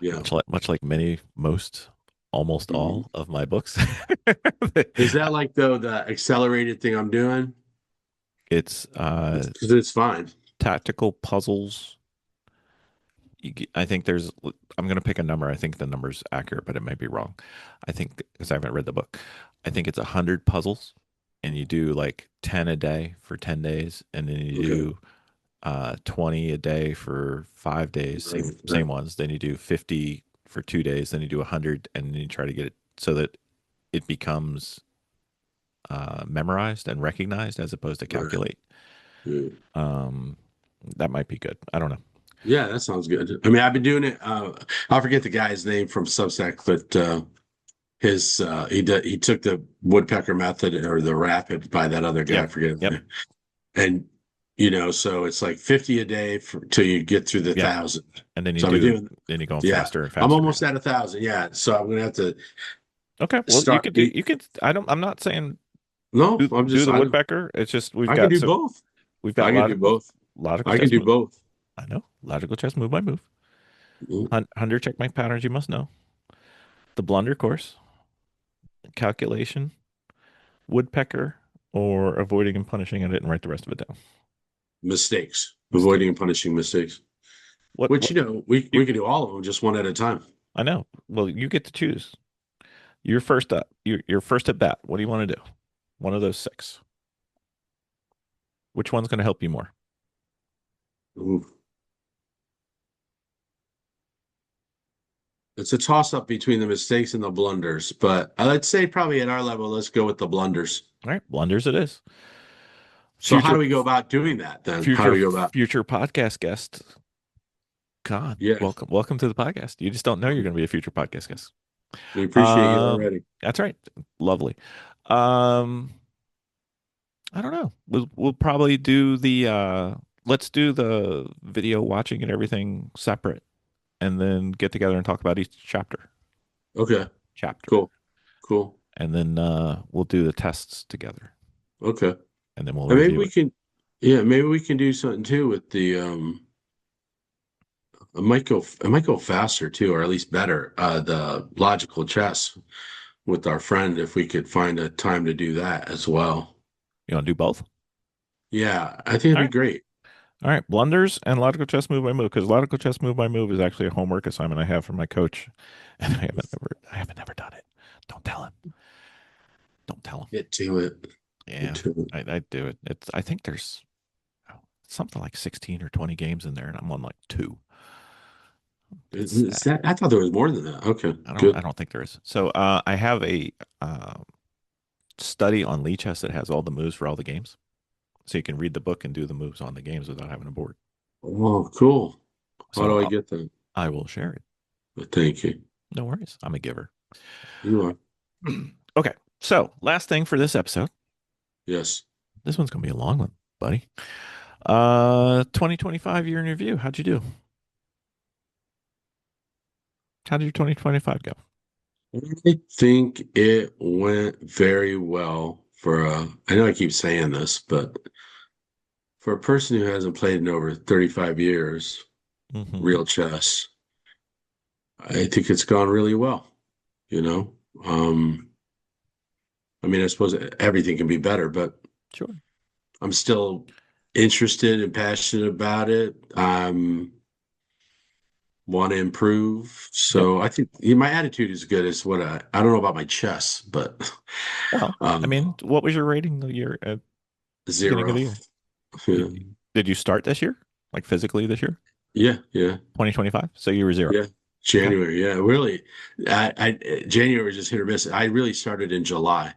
Yeah. much like most, almost Mhm. all of my books. Is that like the accelerated thing I'm doing? It's Because it's fine. tactical puzzles. I think there's. I'm going to pick a number. I think the number's accurate, but it might be wrong. I think because I haven't read the book. I think it's 100 puzzles, and you do like 10 a day for 10 days, and then you Okay. do 20 a day for 5 days. Right, right. Same ones. Then you do 50 for 2 days. Then you do 100, and then you try to get it so that it becomes memorized and recognized as opposed to Right. calculate. Yeah. Um, that might be good. I don't know. Yeah, that sounds good. I mean, I've been doing it. I'll forget the guy's name from Substack, but he took the woodpecker method or the rapid by that other guy. I Yep. forget his Yep. name. And so it's like 50 a day till you get through the Yep. 1,000. And then So I've been doing, then you're going yeah, faster and I'm faster. almost at 1,000. Yeah, so I'm gonna have to Okay. Well, start. you could, I'm not saying No, I'm do just the woodpecker. It's just, I can do both. we've got I can do both. logical I can chess do move. both. I know. Logical chess move by move. Mm, 100 checkmate patterns you must know. The blunder course, calculation, woodpecker, or avoiding and punishing. I didn't write the rest of it down. Mistakes, Mistake. avoiding and punishing mistakes. Which What we you, can do all of them just one at a time. I know. Well, you get to choose. You're first up. You're first at bat. What do you want to do? One of those six. Which one's going to help you more? Ooh. It's a toss up between the mistakes and the blunders, but I'd say probably at our level, let's go with the blunders. All right, blunders it is. So how Future do we go about doing that then? How do we go about? future podcast guest. God, Yeah, welcome to the podcast. You just don't know you're going to be a future podcast guest. we appreciate you Um, already. that's right. Lovely. Um, I don't know. We'll probably do the let's do the video watching and everything separate, and then get together and talk about each Okay, chapter, cool, cool. and then we'll do the tests together, Okay. and then we'll And maybe review we it. can, yeah, maybe we can do something too with the. It might go faster too, or at least better. The logical chess with our friend, if we could find a time to do that as well. You want to do both? Yeah, I think it'd All be right. great. All right, blunders and logical chess move by move, because logical chess move by move is actually a homework assignment I have from my coach, and I haven't ever done it. Don't tell him. Don't tell him. Get to it. Get Yeah, to it. I do it. I think there's something like 16 or 20 games in there, and I'm on like two. It's Is sad. that? I thought there was more than that. Okay, I good. don't think there is. So I have a study on Lichess that has all the moves for all the games, so you can read the book and do the moves on the games without having a board. Oh, cool. How So do I get that? I will share it. Thank you. No worries. I'm a giver. You are. Okay. So last thing for this episode. Yes. This one's gonna be a long one, buddy. 2025 year in review. How'd you do? How did your 2025 go? I think it went very well for I know I keep saying this, but for a person who hasn't played in over 35 years, Hmm. real chess, I think it's gone really well, you know. Um, I mean, I suppose everything can be better, but Sure. I'm still interested and passionate about it. Want to improve. Yep. So I think my attitude is good. As what I don't know about my chess, but Well, I um, mean, what was your rating the year at beginning of zero. the year? Yeah, Did did you start this year? Like physically this year? yeah, yeah, 2025? So you were zero. yeah. Okay. January, yeah, really. January was just hit or miss. I really started in July, like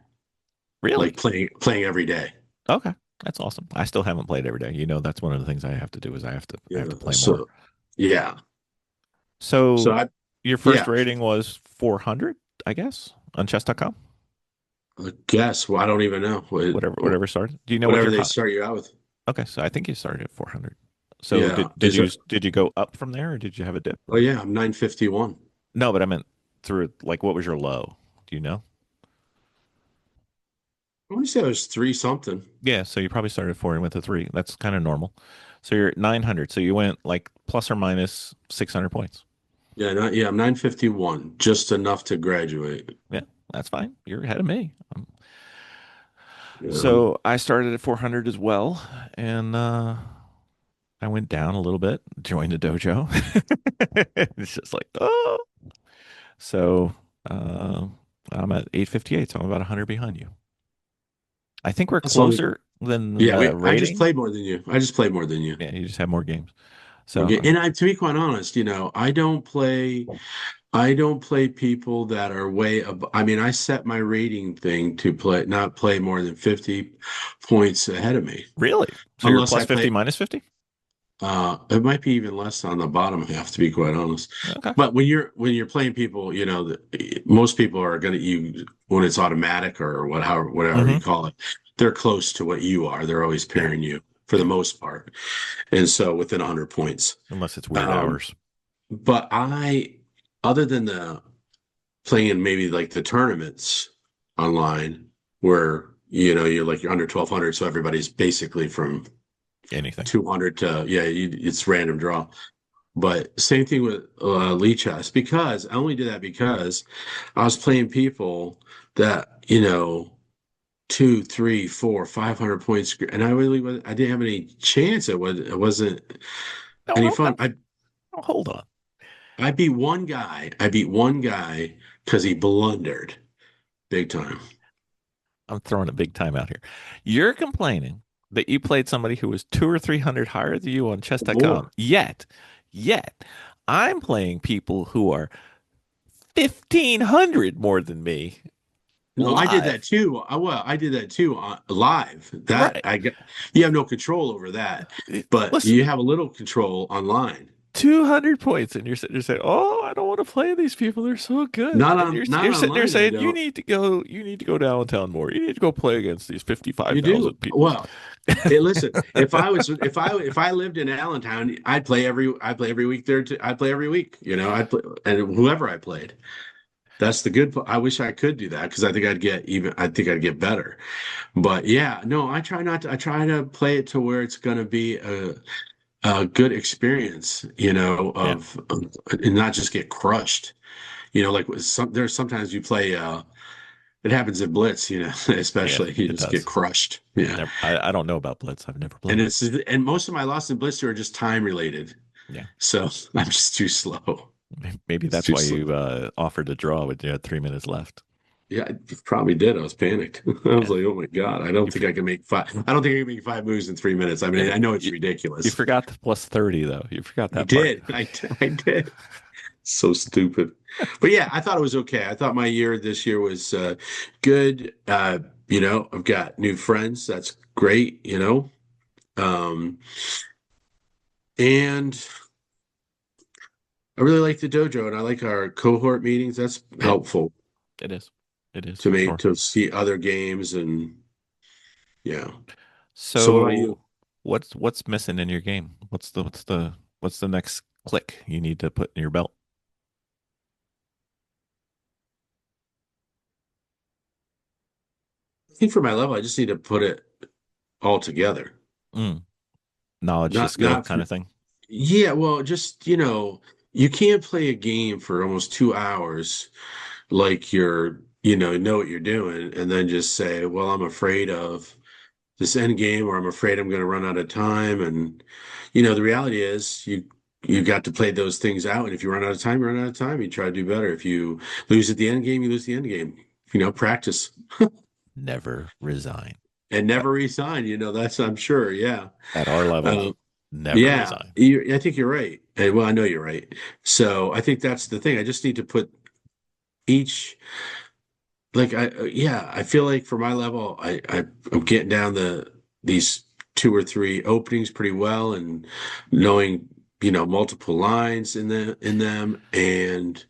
Really? playing every day. Okay. That's awesome. I still haven't played every day. That's one of the things I have to do is I have Yeah. to play more. So yeah. So So I your first yeah. rating was 400, I guess, on chess.com. I guess. Well, I don't even know. Whatever started. Do you know what Whatever your they hot? start you out with. Okay, so I think you started at 400. So Yeah. Is it? did you go up from there or did you have a dip Oh or yeah. I'm 951. no? But I meant through like what was your low? Do you know? I want to say I was three something. Yeah, so you probably started at four and went to three. That's kind of normal. So you're at 900. So you went like plus or minus 600 points. Yeah. Not, yeah. I'm 951. Just enough to graduate. Yeah, that's fine. You're ahead of me. Yeah. So I started at 400 as well, and I went down a little bit, joined the dojo. It's just like, oh. So uh, I'm at 858, so I'm about 100 behind you. I think we're That's all. closer than Yeah. the I just rating. played more than you. I just played more than you. Yeah, you just have more games. So, Okay. And to be quite honest, I don't play people that are way above. I mean, I set my rating thing to not play more than 50 points ahead of me. really? So you're Unless plus I 50, play, minus 50? it might be even less on the bottom half, to be quite honest. Okay. But when you're playing people, most people are going to you when it's automatic or whatever you Hmm. call it, they're close to what you are. They're always Yeah. pairing you for the Yeah. most part, and so within 100 points. Unless it's weird Um, hours. but other than the playing in maybe like the tournaments online, where you're under 1200, so everybody's basically from Anything. 200 to yeah, it's random draw. But same thing with Lee Chess because I only did that because I was playing people that two, three, four, 500 points, and I didn't have any chance. It wasn't No, any no, no, fun. no, hold on. I beat one guy. I beat one guy because he blundered big time. I'm throwing a big time out here. You're complaining that you played somebody who was two or 300 higher than you on chess.com. More. Yet, I'm playing people who are 1,500 more than me No, I did that live. too. I did that too live. That Right. I got. You have no control over that, but Listen, you have a little control online. 200 points, and you're sitting there saying, "Oh, I don't want to play these people. They're so good." And Not you're sitting there online. I saying, don't. you need to go downtown more. You need to go play against these You do 55,000 people." well. Hey, listen. If I lived in Allentown, I'd play every week there. I'd play every week. I'd play and whoever I played. That's the good. I wish I could do that because I think I'd get better. But yeah, no, I try not to. I try to play it to where it's going to be a good experience, Yeah. and not just get crushed. Like there's sometimes you play. it happens in Blitz, Yeah, especially you it just get does. crushed. Yeah. I don't know about Blitz. I've never And played it. most of my losses in Blitz are just time related. Yeah. So I'm just too slow. Maybe It's that's too why slow. you offered to draw when you had 3 minutes left. Yeah, I probably did. I was panicked. I was Yeah. like, oh my God, You for, I don't think I can make 5 moves in 3 minutes. I yeah, mean, I know it's you ridiculous. forgot the plus 30 though. You forgot I that part. did. I did. So stupid. But yeah, I thought it was okay. I thought my year this year was good. I've got new friends. That's great. Um, and I really like the dojo and I like our cohort meetings. That's Yeah, helpful it is. It is to for me sure. to see other games and yeah. So what about you? So what's missing in your game? What's the next click you need to put in your belt? I think for my level, I just need to put it all together. Mm. Knowledge to Not skill not kind of thing. Yeah, well, just you can't play a game for almost 2 hours like know what you're doing, and then just say, well, I'm afraid of this end game, or I'm afraid I'm going to run out of time. And the reality is you got to play those things out. And if you run out of time, you run out of time. You try to do better. If you lose at the end game, you lose the end game. Practice Never resign. and never resign. That's I'm sure. Yeah. At our level, Uh, never yeah. resign. I think you're right. Well, I know you're right. So I think that's the thing. I just need to put each yeah, I feel like for my level, I'm getting down these two or three openings pretty well and knowing, multiple lines in them. And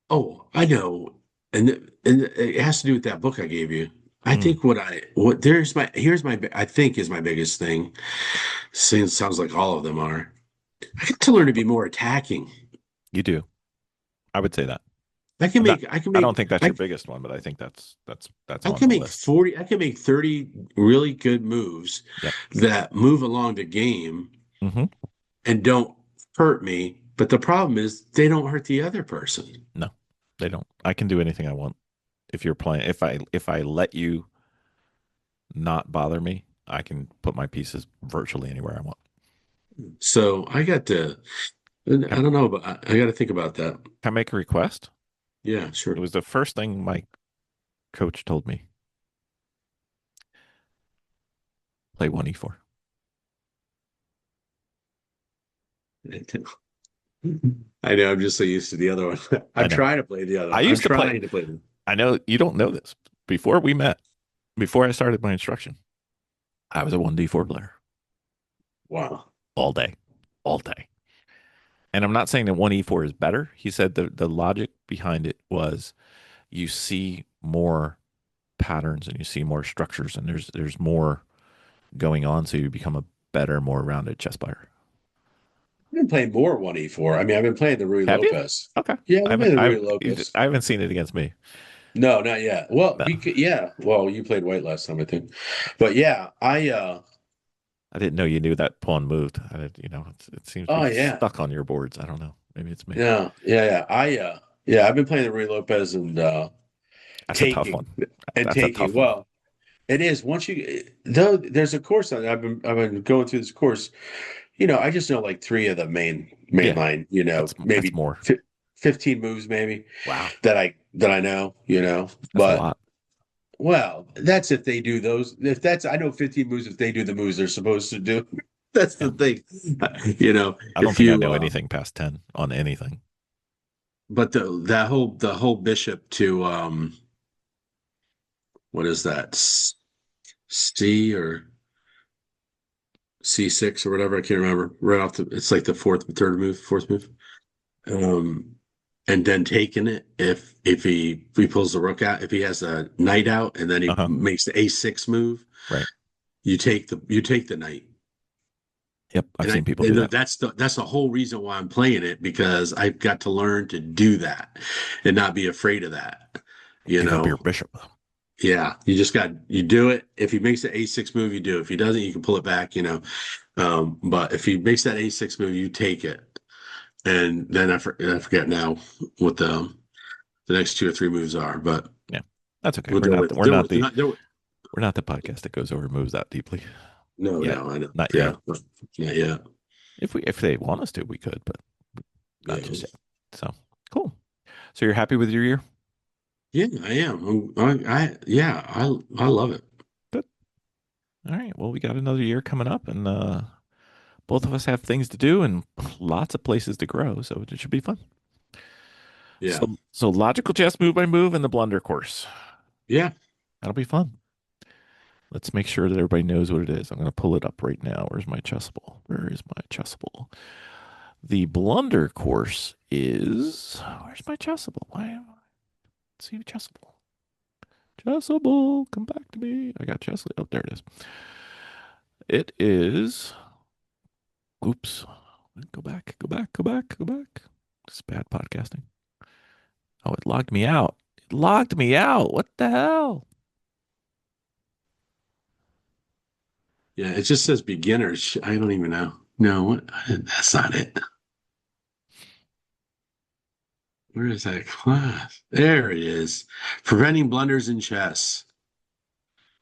oh, I know. And it has to do with that book I gave you. I Mm, think I think is my biggest thing. Sounds like all of them are. I got to learn to be more attacking. you do. I would say that. I can Not, make I can I don't make think that's I your biggest one, but I think that's I on can the make list. 40, I can make 30 really good moves Yep. that move along the game Hmm. and don't hurt me. But the problem is they don't hurt the other person. No, they don't. I can do anything I want. If you're playing, if I let you not bother me, I can put my pieces virtually anywhere I want. So I Can, don't know, but I got to think about that. can I make a request? Yeah, It sure. was the first thing my coach told me. Play 1E4. I know. I'm just so used to the other one. I I'm know. trying to play the other I one. I'm used to play. trying to play them. I know you don't know this. Before we met, before I started my instruction, I was a 1D4 player Wow. all day, all day. And I'm not saying that 1E4 is better. He said the logic behind it was you see more patterns and you see more structures and there's more going on, so you become a better, more rounded chess player. I've been playing more 1E4. I mean, I've been playing the Rui Have you? Lopez. Okay. Yeah, I've I been haven't playing the I Rui Lopez. I haven't seen it against me. No, not yet. Well, No. yeah. Well, you played white last time, I think. But yeah, I didn't know you knew that pawn moved. It seems to be oh yeah. stuck on your boards. I don't know. Maybe it's me. Yeah, yeah, yeah. Yeah, I've been playing the Rui Lopez and That's a tough taking one. and That's a taking. tough one. Well, it is once you though there's a course on it. I've been going through this course. I just know like three of the main Yeah, line, that's maybe more. 15 moves maybe Wow, that I know. that's a But lot. well, that's if they do those. If that's I know 15 moves if they do the moves they're supposed to do. That's Yeah. the thing. You know, I don't if think I you know anything past 10 on anything. but the whole bishop to what is that? C or C6 or whatever, I can't remember. Right off it's like the fourth move. Um and then taking it if he pulls the rook out, if he has a knight out and then he Uh-huh. makes the A6 move, Right. you take the knight. Yep. I've And seen people do that. that's the whole reason why I'm playing it because I've got to learn to do that and not be afraid of that. You Give up your know, bishop. yeah, you do it. If he makes the A6 move, you do. If he doesn't, you can pull it back. But if he makes that A6 move, you take it. And then I forget now what the the next two or three moves are, but Yeah, that's okay. we'll We're deal not with we're deal not with the not deal with, we're not the podcast that goes over moves that deeply no, yet. no, I know. Not Yeah, yet. yeah, yeah, If they want us to, we could, but not yeah. just yet. So cool. So you're happy with your year? Yeah, I am. Yeah, I love it. Good. All right. Well, we got another year coming up, and both of us have things to do and lots of places to grow, so it should be fun. Yeah, So logical chess move by move and the blunder course. yeah, That'll be fun. Let's make sure that everybody knows what it is. I'm going to pull it up right now. Where's my chessable? Where is my chessable? The blunder course is. Where's my chessable? Why am I? See chessable. Chessable, come back to me. I got chessable. Oh, there it is. It is. Oops. Go back. Go back. Go back. Go back. It's bad podcasting. Oh, it logged me out. It logged me out. What the hell? yeah. It just says beginners. I don't even know. No, what? That's not it. Where is that class? There it is. Preventing blunders in chess.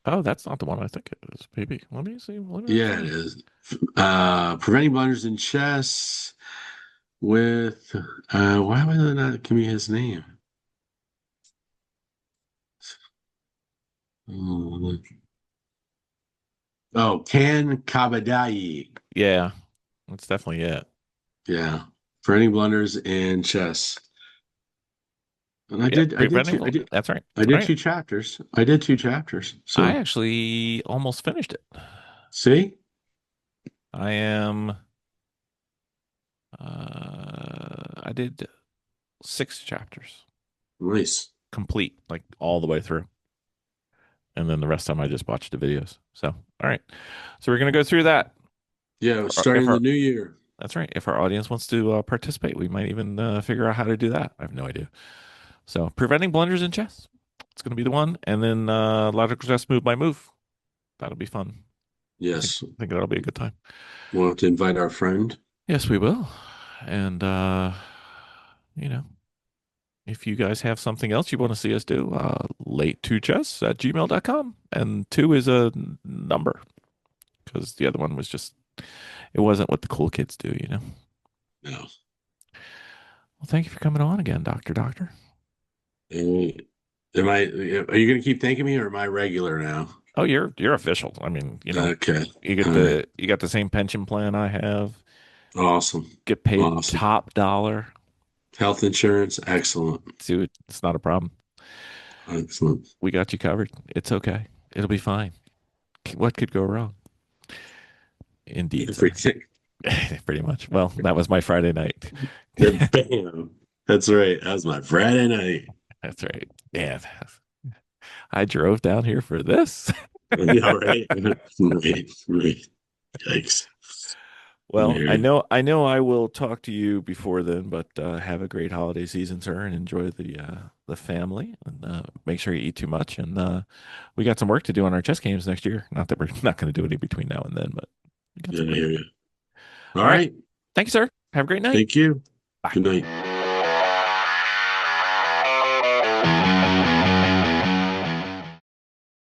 Oh, that's not the one I think it is. Maybe. Let me see. Let me Yeah, it see. is. Preventing blunders in chess with why would they not give me his name? Oh, Can Kabadai. Yeah, that's definitely it. Yeah. Preventing blunders in chess. And I Yep, did I did preventing. two I did That's right. I All did right. two chapters. I did two chapters. I So actually almost finished it. see? I am. I did 6 chapters Nice. complete, like all the way through, and then the rest of them I just watched the videos. So, all right. So we're gonna go through that. Yeah, If starting the our new year. That's right. If our audience wants to participate, we might even figure out how to do that. I have no idea. So, preventing blunders in chess. It's going to be the one, and then logical chess move by move. That'll be fun. I think Yes. I think that'll be a good time. We'll have to invite our friend. Yes, we will. And you know, if you guys have something else you want to see us do, late2chess at gmail.com. And two is a number because the other one was just, it wasn't what the cool kids do. No. Well, thank you for coming on again, Doctor. Eh, are you gonna keep thanking me or am I regular now? Oh, you're official. I mean, Okay. you get All right. you got the same pension plan I have. Awesome. Get paid Awesome. top dollar. Health insurance, excellent. Dude, it's not a problem. Excellent. We got you covered. It's okay. It'll be fine. What could go wrong? Indeed, sir. Everything. Pretty much. Well, that was my Friday night. Bam. That's right. That was my Friday night. That's right. Man, I drove down here for this. Yeah, right. Right. Right. Yikes. I Well, hear I you. know I know I will talk to you before then, but have a great holiday season, sir, and enjoy the family and make sure you eat too much. And we got some work to do on our chess games next year. Not that we're not going to do any between now and then, but we got Yeah, some I work. hear you. All All right. right. Thank you, sir. Have a great night. Thank you. Bye. Good night.